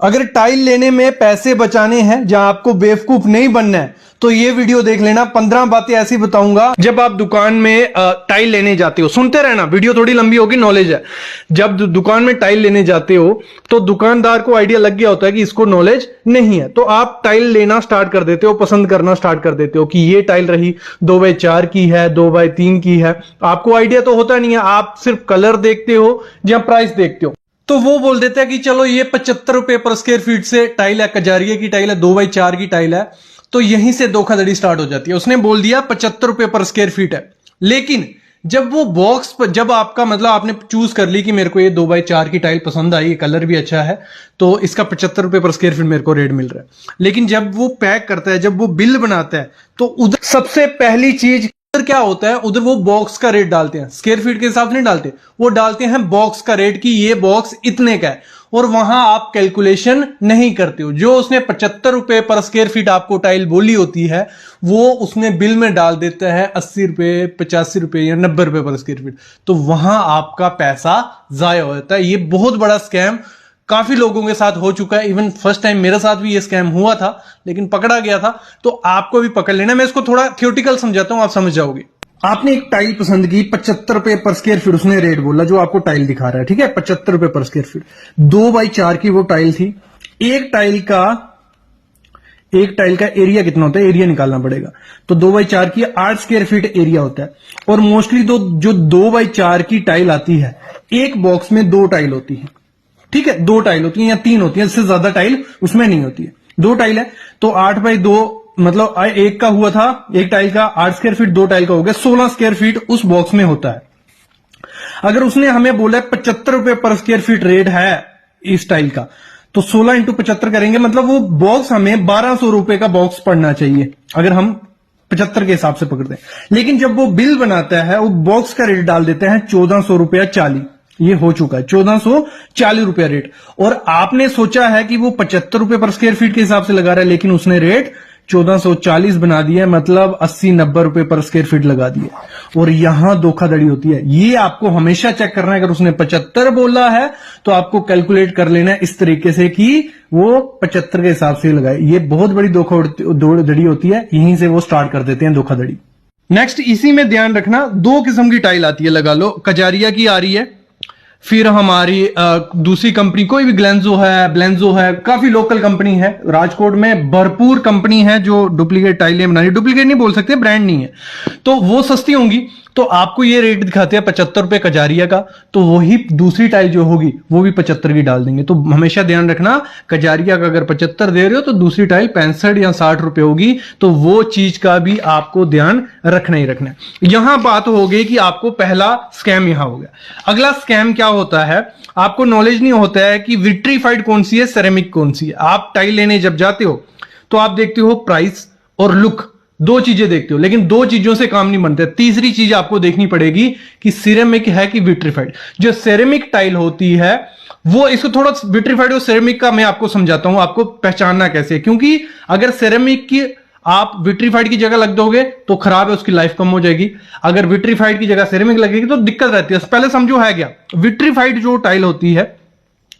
अगर टाइल लेने में पैसे बचाने हैं, जहां आपको बेवकूफ नहीं बनना है, तो ये वीडियो देख लेना। 15 बातें ऐसी बताऊंगा जब आप दुकान में टाइल लेने जाते हो। सुनते रहना, वीडियो थोड़ी लंबी होगी, नॉलेज है। जब दुकान में टाइल लेने जाते हो तो दुकानदार को आइडिया लग गया होता है कि इसको नॉलेज नहीं है, तो आप टाइल लेना स्टार्ट कर देते हो, पसंद करना स्टार्ट कर देते हो कि ये टाइल रही 2x4 की है, 2x3 की है। आपको आइडिया तो होता नहीं है, आप सिर्फ कलर देखते हो या प्राइस देखते हो। तो वो बोल देते हैं कि चलो ये 75 रुपए पर स्क्वायर फीट से टाइल है, कजारिया की टाइल है, 2x4 की टाइल है। तो यहीं से धोखाधड़ी स्टार्ट हो जाती है। उसने बोल दिया 75 रुपए पर स्क्वायर फीट है, लेकिन जब वो बॉक्स पर, जब आपका मतलब आपने चूज कर ली कि मेरे को ये 2x4 की टाइल पसंद आई, ये कलर भी अच्छा है, तो इसका 75 रुपए पर स्क्वायर फीट मेरे को रेट मिल रहा है। लेकिन जब वो पैक करता है, जब वो बिल बनाता है, तो उधर सबसे पहली चीज उधर क्या होता है, उधर वो बॉक्स का रेट डालते हैं, स्क्वायर फीट के हिसाब से नहीं डालते, वो डालते हैं बॉक्स का रेट कि ये बॉक्स इतने का है। और वहां आप कैलकुलेशन नहीं करते हो। जो उसने 75 रुपए पर स्क्वायर फीट आपको टाइल बोली होती है, वो उसने बिल में डाल देता है 80 रुपए, 85 रुपए या 90 रुपए पर स्क्वायर फीट। तो वहां आपका पैसा जाया हो जाता है। ये बहुत बड़ा स्कैम काफी लोगों के साथ हो चुका है। इवन फर्स्ट टाइम मेरे साथ भी ये स्कैम हुआ था, लेकिन पकड़ा गया था। तो आपको भी पकड़ लेना। मैं इसको थोड़ा थियोटिकल समझाता हूं, आप समझ जाओगे। आपने एक टाइल पसंद की, 75 रुपए पर स्क्वायर फीट उसने रेट बोला, जो आपको टाइल दिखा रहा है, ठीक है, 75 रुपए पर स्क्वायर फीट। 2x4 की वो टाइल थी। एक टाइल का एरिया कितना होता है, एरिया निकालना पड़ेगा। तो 2x4 की 8 स्क्वायर फीट एरिया होता है। और मोस्टली जो 2x4 की टाइल आती है, एक बॉक्स में 2 टाइल होती है, ठीक है, 2 टाइल होती है या 3 होती है, इससे ज्यादा टाइल उसमें नहीं होती है। 2 टाइल है, तो 8x2 मतलब एक का हुआ था, एक टाइल का 8 स्क्वायर फीट, 2 टाइल का हो गया 16 स्क्वायर फीट उस बॉक्स में होता है। अगर उसने हमें बोला 75 रुपए पर स्क्वायर फीट रेट है इस टाइल का, तो 16 इंटू 75 करेंगे, मतलब वो बॉक्स हमें 1200 रुपए का बॉक्स पड़ना चाहिए, अगर हम 75 के हिसाब से पकड़ते हैं। लेकिन जब वो बिल बनाता है, वो बॉक्स का रेट डाल देते हैं 1400 रुपया 40। ये हो चुका है 1440 रुपया रेट। और आपने सोचा है कि वो 75 रुपए पर स्क्वायर फीट के हिसाब से लगा रहा है, लेकिन उसने रेट 1440 बना दिया, मतलब 80-90 रुपए पर स्क्वायर फीट लगा दिया। और यहां धोखाधड़ी होती है। ये आपको हमेशा चेक करना है। अगर उसने 75 बोला है, तो आपको कैलकुलेट कर लेना है इस तरीके से कि वो 75 के हिसाब से लगाए। ये बहुत बड़ी धोखाधड़ी होती है, यहीं से वो स्टार्ट कर देते हैं धोखाधड़ी। नेक्स्ट, इसी में ध्यान रखना, 2 किस्म की टाइल आती है, लगा लो, कजारिया की आ रही है, फिर हमारी दूसरी कंपनी कोई भी ब्लेंजो है, काफी लोकल कंपनी है। राजकोट में भरपूर कंपनी है जो डुप्लीकेट टाइलें बना रही है। डुप्लीकेट नहीं बोल सकते, ब्रांड नहीं है, तो वो सस्ती होंगी। तो आपको ये रेट दिखाते हैं 75 रुपए कजारिया का, तो वही दूसरी टाइल जो होगी वो भी 75 की डाल देंगे। तो हमेशा ध्यान रखना, कजारिया का अगर 75 दे रहे हो, तो दूसरी टाइल 65 या 60 रुपए होगी। तो वो चीज का भी आपको ध्यान रखना ही रखना है। यहां बात हो गई कि आपको पहला स्कैम यहां हो गया। अगला स्कैम क्या होता है, आपको नॉलेज नहीं होता है कि विट्रीफाइड कौन सी है, सेरेमिक कौन सी है। आप टाइल लेने जब जाते हो, तो आप देखते हो प्राइस और लुक, 2 चीजें देखते हो, लेकिन 2 चीजों से काम नहीं बनता। तीसरी चीज आपको देखनी पड़ेगी कि सिरेमिक है कि विट्रीफाइड। जो सेरेमिक टाइल होती है, वो इसको थोड़ा विट्रीफाइड और सेरेमिक का मैं आपको समझाता हूं, आपको पहचानना कैसे है। क्योंकि अगर सेरेमिक की आप विट्रीफाइड की जगह लग दोगे तो खराब है, उसकी लाइफ कम हो जाएगी। अगर विट्रीफाइड की जगह सेरेमिक लगेगी तो दिक्कत रहती है। पहले समझो है क्या, विट्रीफाइड जो टाइल होती है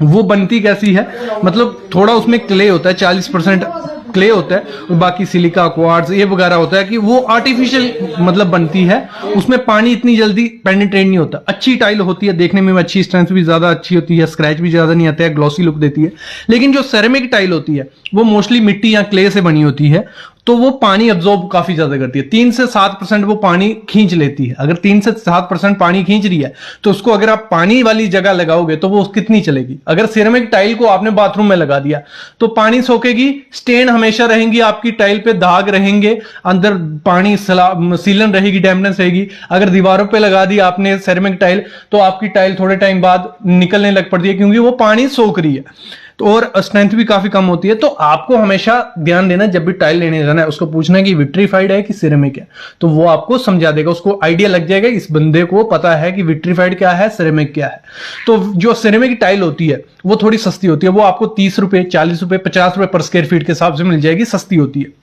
वो बनती कैसी है, मतलब थोड़ा उसमें क्ले होता है, 40% क्ले होता है, और बाकी सिलिका, क्वार्ट्ज ये वगैरह होता है कि वो आर्टिफिशियल मतलब बनती है। उसमें पानी इतनी जल्दी पेनिट्रेट नहीं होता। अच्छी टाइल होती है, देखने में अच्छी, स्ट्रेंथ भी ज्यादा अच्छी होती है, स्क्रैच भी ज्यादा नहीं आता है, ग्लॉसी लुक देती है। लेकिन जो सेरेमिक टाइल होती है, वो मोस्टली मिट्टी या क्ले से बनी होती है, तो वो पानी अब्जॉर्ब काफी ज्यादा करती है। 3 से 7% वो पानी खींच लेती है। अगर 3 से 7% पानी खींच रही है, तो उसको अगर आप पानी वाली जगह लगाओगे तो वो कितनी चलेगी। अगर सिरेमिक टाइल को आपने बाथरूम में लगा दिया, तो पानी सोखेगी, स्टेन हमेशा रहेंगी, आपकी टाइल पे दाग रहेंगे, अंदर पानी सीलन रहेगी, डैम्पनेस रहेगी। अगर दीवारों पे लगा दी आपने सिरेमिक टाइल, तो आपकी टाइल थोड़े टाइम बाद निकलने लग पड़ती है, क्योंकि वो पानी सोख रही है। तो और स्ट्रेंथ भी काफी कम होती है। तो आपको हमेशा ध्यान देना, जब भी टाइल लेने जाना है, उसको पूछना है कि विट्रीफाइड है कि सिरेमिक है, तो वो आपको समझा देगा, उसको आइडिया लग जाएगा, इस बंदे को पता है कि विट्रीफाइड क्या है, सिरेमिक क्या है। तो जो सिरेमिक टाइल होती है वो थोड़ी सस्ती होती है, वो आपको 30 रुपए, 40 रुपए, 50 रुपए पर स्क्वायर फीट के हिसाब से मिल जाएगी, सस्ती होती है।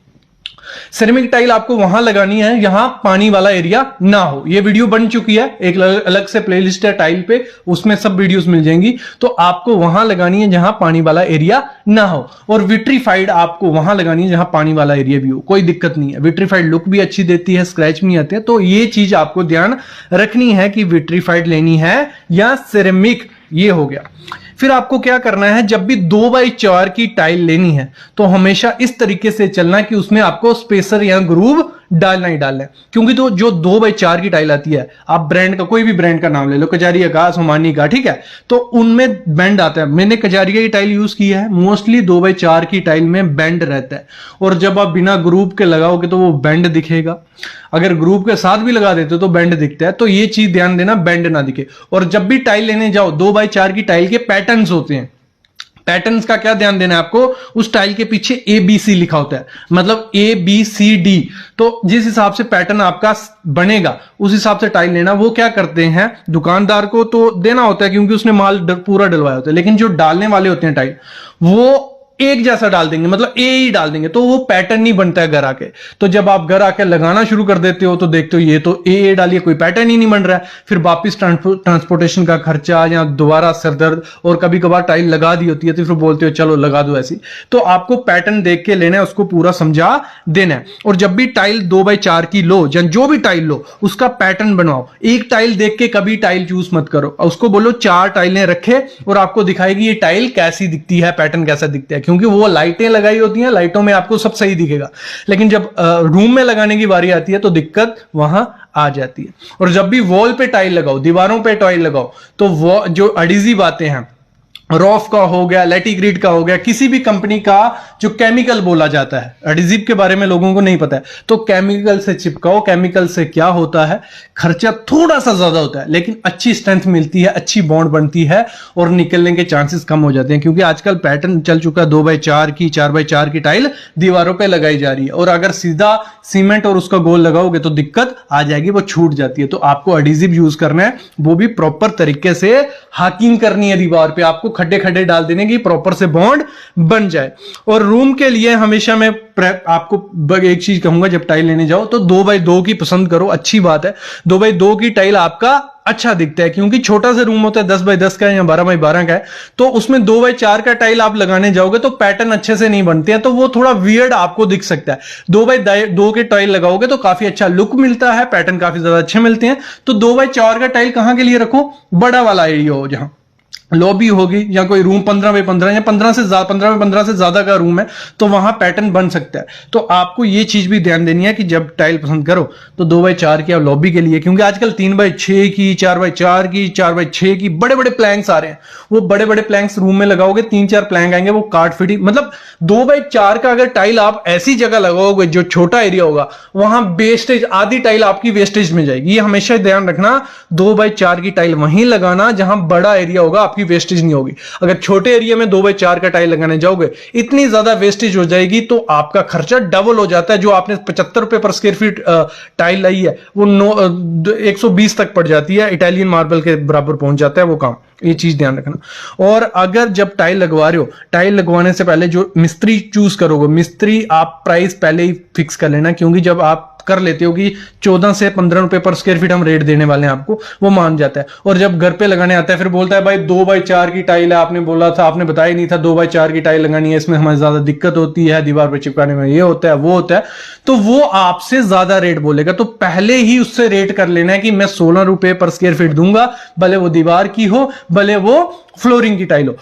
सिरेमिक टाइल आपको वहां लगानी है जहां पानी वाला एरिया ना हो। ये वीडियो बन चुकी है, एक अलग से प्लेलिस्ट है टाइल पे, उसमें सब वीडियोस मिल जाएंगी। तो आपको वहां लगानी है जहां पानी वाला एरिया ना हो, और विट्रीफाइड आपको वहां लगानी है जहां पानी वाला एरिया भी हो, कोई दिक्कत नहीं है। विट्रीफाइड लुक भी अच्छी देती है, स्क्रैच नहीं आते हैं। तो ये चीज आपको ध्यान रखनी है कि विट्रीफाइड लेनी है या सिरेमिक। ये हो गया। फिर आपको क्या करना है, जब भी 2x4 की टाइल लेनी है तो हमेशा इस तरीके से चलना कि उसमें आपको स्पेसर या ग्रूव डालना ही डालना है। क्योंकि तो जो 2x4 की टाइल आती है, आप ब्रांड का कोई भी ब्रांड का नाम ले लो, कजारिया का, सोमानी का, ठीक है, तो उनमें बेंड आता है। मैंने कजारिया की टाइल यूज की है, मोस्टली 2x4 की टाइल में बेंड रहता है, और जब आप बिना ग्रूव के लगाओगे तो वो बेंड दिखेगा। अगर ग्रूव के साथ भी लगा देते तो बेंड दिखता है। तो ये चीज ध्यान देना, बेंड ना दिखे। और जब भी टाइल लेने जाओ, 2x4 की टाइल के पैटर्न्स होते हैं, पैटर्न्स का क्या ध्यान देना है आपको, उस टाइल के पीछे ABC लिखा होता है, मतलब ABCD। तो जिस हिसाब से पैटर्न आपका बनेगा उस हिसाब से टाइल लेना। वो क्या करते हैं, दुकानदार को तो देना होता है क्योंकि उसने माल पूरा डलवाया होता है, लेकिन जो डालने वाले होते हैं टाइल, वो एक जैसा डाल देंगे, मतलब ए ही डाल देंगे, तो वो पैटर्न नहीं बनता है घर आके। तो जब आप घर आके लगाना शुरू कर देते हो तो देखते हो ये तो ए डालिए, कोई पैटर्न ही नहीं बन रहा है। फिर वापिस ट्रांसपोर्टेशन का खर्चा या दोबारा सरदर्द, और कभी कभार टाइल लगा दी होती है तो फिर बोलते हो चलो लगा दो ऐसी। तो आपको पैटर्न देख के लेना है, उसको पूरा समझा देना है। और जब भी टाइल 2x4 की लो, या जो भी टाइल लो, उसका पैटर्न बनवाओ। एक टाइल देख के कभी टाइल चूज मत करो, उसको बोलो 4 टाइलें रखे और आपको दिखाएगी ये टाइल कैसी दिखती है, पैटर्न कैसा दिखता है। क्योंकि वो लाइटें लगाई होती हैं, लाइटों में आपको सब सही दिखेगा, लेकिन जब रूम में लगाने की बारी आती है तो दिक्कत वहां आ जाती है। और जब भी वॉल पे टाइल लगाओ, दीवारों पे टाइल लगाओ, तो वो जो एडिजिव आते हैं, रॉफ का हो गया, लेटिग्रीड का हो गया, किसी भी कंपनी का जो केमिकल बोला जाता है, एडिजिव के बारे में लोगों को नहीं पता है, तो केमिकल से चिपकाओ। केमिकल से क्या होता है, खर्चा थोड़ा सा ज्यादा होता है, लेकिन अच्छी स्ट्रेंथ मिलती है, अच्छी बॉन्ड बनती है, और निकलने के चांसेस कम हो जाते हैं। क्योंकि आजकल पैटर्न चल चुका है 2x4 की, 4x4 की टाइल दीवारों पर लगाई जा रही है, और अगर सीधा सीमेंट और उसका गोल लगाओगे तो दिक्कत आ जाएगी, वो छूट जाती है। तो आपको एडिजिव यूज करना है, वो भी प्रॉपर तरीके से हाकिंग करनी है दीवार पे, आपको खड्डे खड्डे डाल देने की प्रॉपर से बॉन्ड बन जाए। और रूम के लिए हमेशा मैं आपको एक चीज कहूंगा, जब टाइल लेने जाओ तो 2x2 की पसंद करो, अच्छी बात है। 2x2 की टाइल आपका अच्छा दिखता है, क्योंकि छोटा सा रूम होता है, 10x10 का या 12x12 का है, तो उसमें 2x4 का टाइल आप लगाने जाओगे तो पैटर्न अच्छे से नहीं बनते हैं, तो वो थोड़ा वियर्ड आपको दिख सकता है। 2x2 के टाइल लगाओगे तो काफी अच्छा लुक मिलता है, पैटर्न काफी ज्यादा अच्छे मिलते हैं। तो 2x4 का टाइल कहां के लिए रखो, बड़ा वाला एरिया हो, जहां लॉबी होगी या कोई रूम 15x15 या 15x15 से ज्यादा का रूम है, तो वहां पैटर्न बन सकता है। तो आपको ये चीज भी ध्यान देनी है कि जब टाइल पसंद करो तो 2x4 की लॉबी के लिए, क्योंकि आजकल 3x6 की, 4x4 की, 4x6 की बड़े बड़े प्लैंक्स आ रहे हैं। वो बड़े बड़े प्लैंक्स रूम में लगाओगे, 3-4 प्लैंक आएंगे, वो काट फिटी, मतलब 2x4 का अगर टाइल आप ऐसी जगह लगाओगे जो छोटा एरिया होगा, वहां वेस्टेज, आधी टाइल आपकी वेस्टेज में जाएगी। ये हमेशा ध्यान रखना, 2x4 की टाइल वहीं लगाना जहां बड़ा एरिया होगा, आपकी वेस्टेज नहीं होगी। अगर छोटे एरिया में 2x4 का टाइल लगाने जाओगे, इतनी ज्यादा वेस्टेज हो जाएगी, तो आपका खर्चा डबल हो जाता है। जो आपने 75 रुपए पर स्क्वायर फीट टाइल लाई है, वो 120 तक पड़ जाती है, इटालियन मार्बल के बराबर पहुंच जाता है वो काम। ये चीज ध्यान रखना। और अगर जब टाइल लगवा रहे हो, टाइल लगवाने से पहले जो मिस्त्री चूज करोगे, मिस्त्री आप प्राइस पहले ही फिक्स कर लेना, क्योंकि जब आप कर लेते हो कि 14 से 15 रुपए पर स्क्वायर फीट हम रेट देने वाले हैं आपको, वो मान जाता है। और जब घर पे लगाने आता है फिर बोलता है भाई 2x4 की टाइल है, आपने बोला था, आपने बताया नहीं था 2x4 की टाइल लगानी है, इसमें हमें ज्यादा दिक्कत होती है, दीवार पर चिपकाने में ये होता है वो होता है, तो वो आपसे ज्यादा रेट बोलेगा। तो पहले ही उससे रेट कर लेना है कि मैं 16 रुपए पर स्क्वायर फीट दूंगा, भले वो दीवार की हो, भले वो फ्लोरिंग की टाइल हो।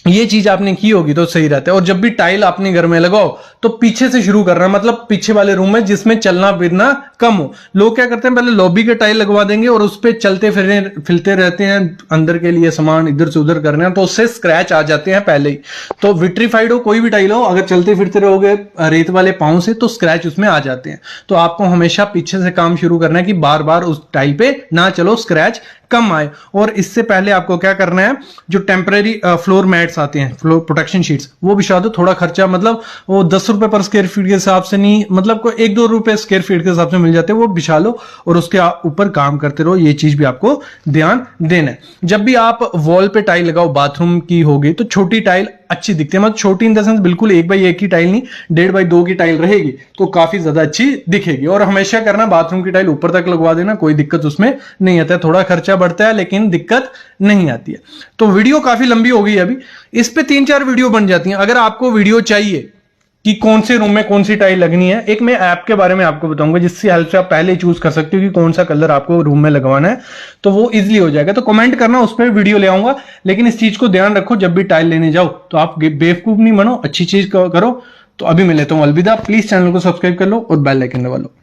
ये चीज आपने की होगी तो सही रहता है। और जब भी टाइल आपने घर में लगाओ तो पीछे से शुरू करना, मतलब पीछे वाले रूम में जिसमें चलना फिरना कम हो। लोग क्या करते हैं, पहले लॉबी के टाइल लगवा देंगे और उस पर चलते फिरते रहते हैं, अंदर के लिए सामान इधर से उधर करने, तो उससे स्क्रैच आ जाते हैं पहले ही। तो विट्रीफाइड हो कोई भी टाइल हो, अगर चलते फिरते रहोगे रेत वाले पांव से तो स्क्रैच उसमें आ जाते हैं। तो आपको हमेशा पीछे से काम शुरू करना है कि बार बार उस टाइल पे ना चलो, स्क्रैच कम आए। और इससे पहले आपको क्या करना है, जो टेम्परेरी फ्लोर मैट्स आते हैं, फ्लोर प्रोटेक्शन शीट्स, वो बिछा दो। थोड़ा खर्चा, मतलब वो 10 रुपए पर स्क्वायर फीट के हिसाब से नहीं, मतलब कोई 1-2 रुपए स्क्वायर फीट के हिसाब से मिल जाते हैं, वो बिछा लो और उसके ऊपर काम करते रहो। ये चीज भी आपको ध्यान देना है। जब भी आप वॉल पे टाइल लगाओ, बाथरूम की होगी तो छोटी टाइल अच्छी दिखती है, मतलब छोटी इन द सेंस बिल्कुल 1x1 की टाइल नहीं, 1.5x2 की टाइल रहेगी तो काफी ज्यादा अच्छी दिखेगी। और हमेशा करना बाथरूम की टाइल ऊपर तक लगवा देना, कोई दिक्कत उसमें नहीं आता है, थोड़ा खर्चा बढ़ता है लेकिन दिक्कत नहीं आती है। तो वीडियो काफी लंबी हो गई अभी, इस पे 3-4 वीडियो बन जाती हैं। अगर आपको वीडियो चाहिए कि कौन से रूम में कौन सी टाइल लगनी है, एक मैं ऐप के बारे में आपको बताऊंगा जिससे हेल्प से आप पहले ही चूज कर सकते हो कि कौन सा कलर आपको रूम में लगवाना है, तो वो इजीली हो जाएगा। तो कमेंट करना, उस पर वीडियो ले आऊंगा। लेकिन इस चीज को ध्यान रखो, जब भी टाइल लेने जाओ तो आप बेवकूफ नहीं बनो, अच्छी चीज करो। तो अभी मैं लेता हूं अलविदा। प्लीज चैनल को सब्सक्राइब कर लो और बेल आइकन दबा लो।